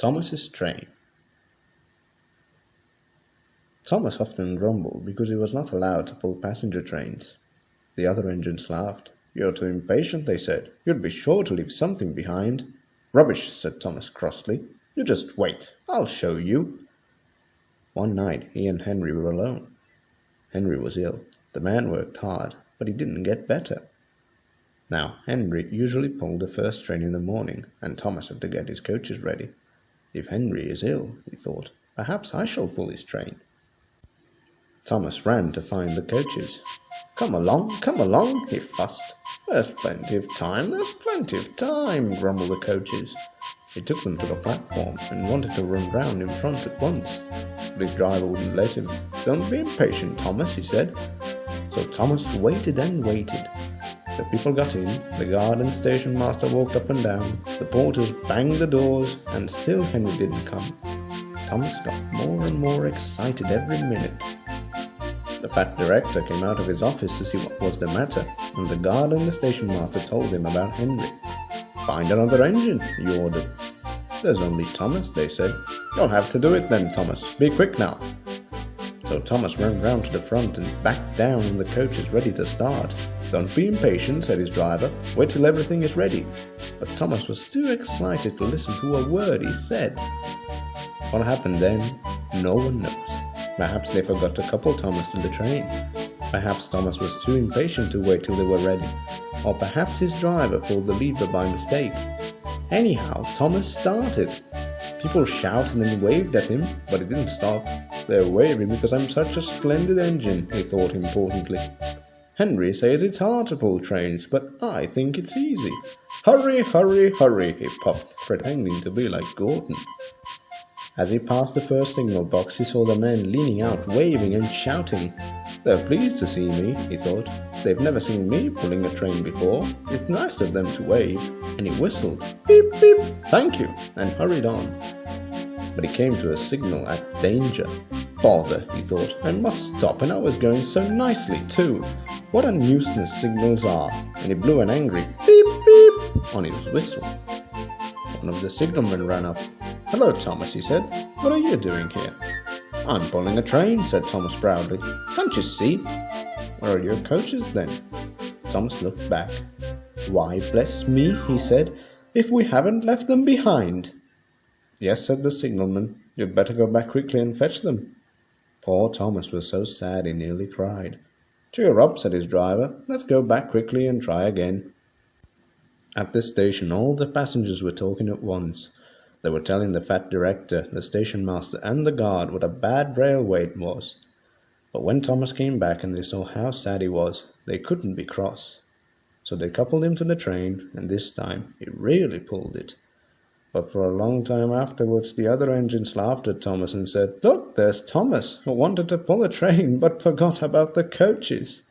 Thomas's train. Thomas often grumbled because he was not allowed to pull passenger trains. The other engines laughed. "You're too impatient," they said. "You'd be sure to leave something behind." "Rubbish," said Thomas crossly. "You just wait. I'll show you." One night he and Henry were alone. Henry was ill. The man worked hard, but he didn't get better. Now, Henry usually pulled the first train in the morning, and Thomas had to get his coaches ready. If Henry is ill, he thought, perhaps I shall pull his train. Thomas ran to find the coaches. Come along, he fussed. There's plenty of time, grumbled the coaches. He took them to the platform and wanted to run round in front at once, but his driver wouldn't let him. "Don't be impatient, Thomas," he said. So Thomas waited and waited. The people got in, the guard and station master walked up and down, the porters banged the doors, and still Henry didn't come. Thomas got more and more excited every minute. The fat director came out of his office to see what was the matter, and the guard and the station master told him about Henry. "Find another engine," he ordered. "There's only Thomas," they said. "You'll have to do it then, Thomas. Be quick now." So Thomas ran round to the front and backed down and the coach is ready to start. "Don't be impatient," said his driver. "Wait till everything is ready." But Thomas was too excited to listen to a word he said. What happened then, no one knows. Perhaps they forgot to couple Thomas to the train. Perhaps Thomas was too impatient to wait till they were ready. Or perhaps his driver pulled the lever by mistake. Anyhow, Thomas started. People shouted and waved at him, but he didn't stop. "They're waving because I'm such a splendid engine," he thought importantly. "Henry says it's hard to pull trains, but I think it's easy. Hurry, hurry, hurry," he puffed, pretending to be like Gordon. As he passed the first signal box, he saw the men leaning out, waving and shouting. "They're pleased to see me," he thought. "They've never seen me pulling a train before. It's nice of them to wave." And he whistled, "Beep, beep, thank you," and hurried on. But he came to a signal at danger. "Bother," he thought, "I must stop, and I was going so nicely too. What a nuisance signals are." And he blew an angry beep, beep on his whistle. One of the signalmen ran up. "Hello, Thomas," he said. "What are you doing here?" "I'm pulling a train," said Thomas proudly. "Can't you see?" "Where are your coaches then?" Thomas looked back. "Why, bless me," he said, "if we haven't left them behind." "Yes," said the signalman. "You'd better go back quickly and fetch them." Poor Thomas was so sad he nearly cried. "Cheer up," said his driver. "Let's go back quickly and try again." At this station all the passengers were talking at once. They were telling the fat director, the station master, and the guard what a bad railway it was. But when Thomas came back and they saw how sad he was, they couldn't be cross. So they coupled him to the train, and this time he really pulled it. But for a long time afterwards the other engines laughed at Thomas and said, "Look, there's Thomas, who wanted to pull a train but forgot about the coaches."